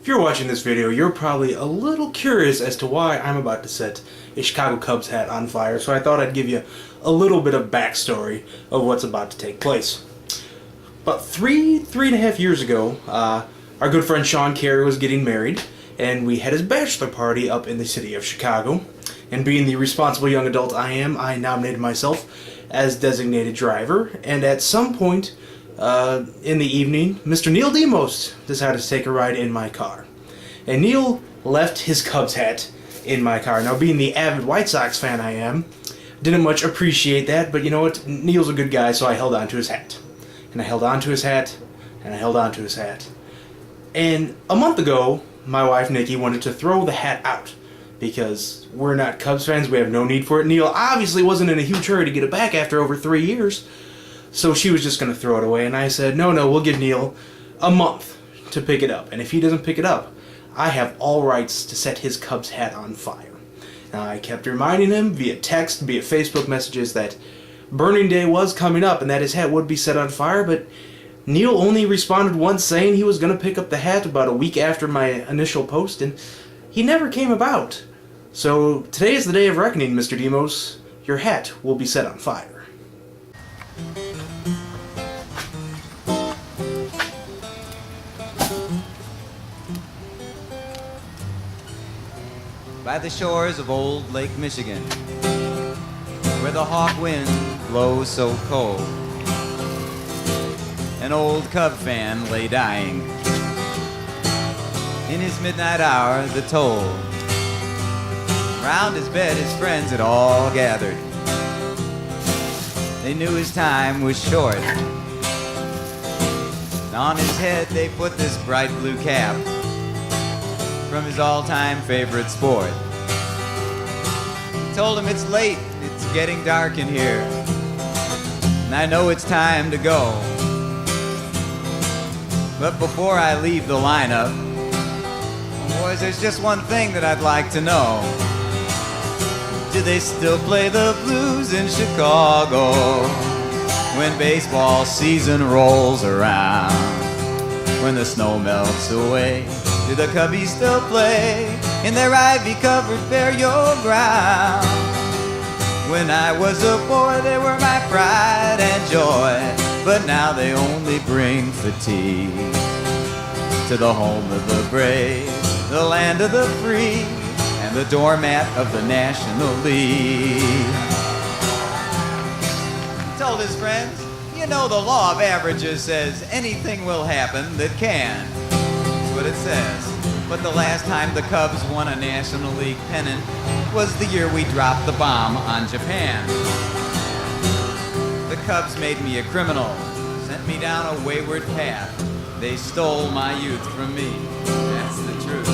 If you're watching this video, you're probably a little curious as to why I'm about to set a Chicago Cubs hat on fire, so I thought I'd give you a little bit of backstory of what's about to take place. About three and a half years ago, our good friend Sean Carey was getting married, and we had his bachelor party up in the city of Chicago. And being the responsible young adult I am, I nominated myself as designated driver, and at some point in the evening, Mr. Neil Demos decided to take a ride in my car. And Neil left his Cubs hat in my car. Now, being the avid White Sox fan I am, didn't much appreciate that, but you know what? Neil's a good guy, so I held on to his hat. And I held on to his hat, and I held on to his hat. And a month ago, my wife Nikki wanted to throw the hat out because we're not Cubs fans, we have no need for it. Neil obviously wasn't in a huge hurry to get it back after over 3 years. So she was just going to throw it away, and I said, no, we'll give Neil a month to pick it up. And if he doesn't pick it up, I have all rights to set his Cubs hat on fire. Now, I kept reminding him via text, via Facebook messages that Burning Day was coming up and that his hat would be set on fire, but Neil only responded once saying he was going to pick up the hat about a week after my initial post, and he never came about. So today is the day of reckoning, Mr. Demos. Your hat will be set on fire. By the shores of old Lake Michigan, where the hawk wind blows so cold, an old Cub fan lay dying. In his midnight hour, the toll. Round his bed, his friends had all gathered. They knew his time was short. And on his head, they put this bright blue cap from his all-time favorite sport. Told him it's late, it's getting dark in here, and I know it's time to go. But before I leave the lineup, boys, there's just one thing that I'd like to know. Do they still play the blues in Chicago when baseball season rolls around? When the snow melts away, do the Cubbies still play in their ivy-covered burial ground? When I was a boy, they were my pride and joy, but now they only bring fatigue to the home of the brave, the land of the free, and the doormat of the National League. He told his friends, you know the law of averages says anything will happen that can. What it says. But the last time the Cubs won a National League pennant was the year we dropped the bomb on Japan. The Cubs made me a criminal, sent me down a wayward path. They stole my youth from me. That's the truth.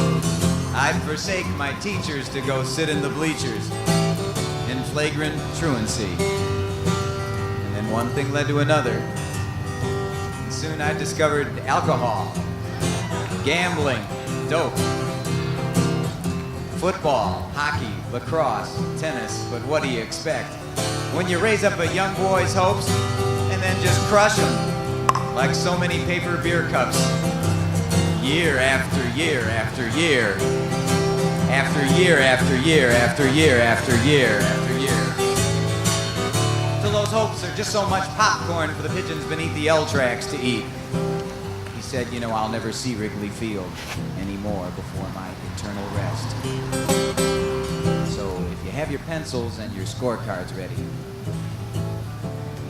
I'd forsake my teachers to go sit in the bleachers in flagrant truancy. And then one thing led to another. And soon I discovered alcohol, gambling, dope, football, hockey, lacrosse, tennis, but what do you expect when you raise up a young boy's hopes and then just crush them like so many paper beer cups, year after year after year, after year after year after year after year after year, till those hopes are just so much popcorn for the pigeons beneath the L tracks to eat. He said, you know, I'll never see Wrigley Field anymore before my eternal rest. So if you have your pencils and your scorecards ready,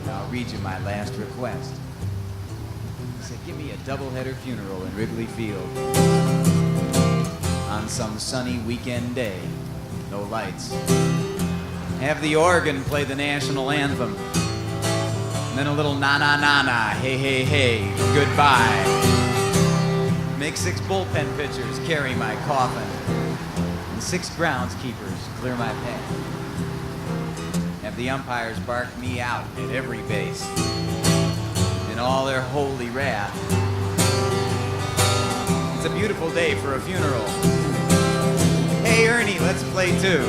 I'll read you my last request. He said, give me a doubleheader funeral in Wrigley Field on some sunny weekend day, no lights. Have the organ play the national anthem. Then a little na-na-na-na, hey-hey-hey, goodbye. Make 6 bullpen pitchers carry my coffin, and 6 groundskeepers clear my path. Have the umpires bark me out at every base in all their holy wrath. It's a beautiful day for a funeral. Hey, Ernie, let's play 2.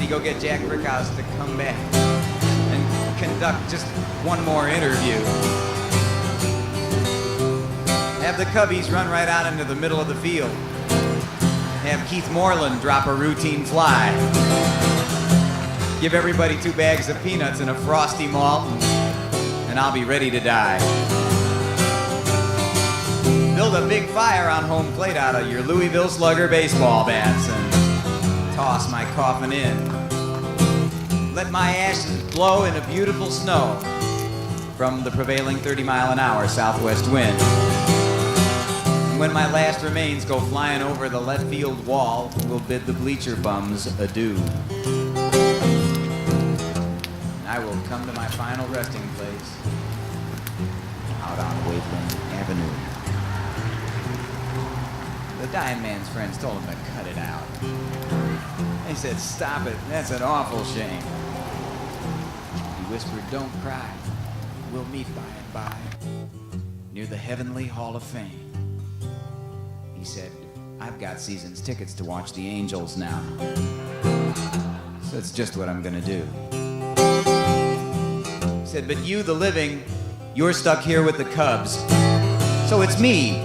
Go get Jack Brickhouse to come back and conduct just one more interview. Have the Cubbies run right out into the middle of the field. Have Keith Moreland drop a routine fly. Give everybody 2 bags of peanuts and a Frosty malt, and I'll be ready to die. Build a big fire on home plate out of your Louisville Slugger baseball bats and toss my coffin in. Let my ashes blow in a beautiful snow from the prevailing 30-mile-an-hour southwest wind. And when my last remains go flying over the left field wall, we'll bid the bleacher bums adieu. And I will come to my final resting place out on Waveland Avenue. The dying man's friends told him to cut it out. They said, "Stop it, that's an awful shame." He whispered, "Don't cry, we'll meet by and by near the Heavenly Hall of Fame." He said, "I've got season's tickets to watch the Angels now, so it's just what I'm gonna do." He said, "But you, the living, you're stuck here with the Cubs, so it's me,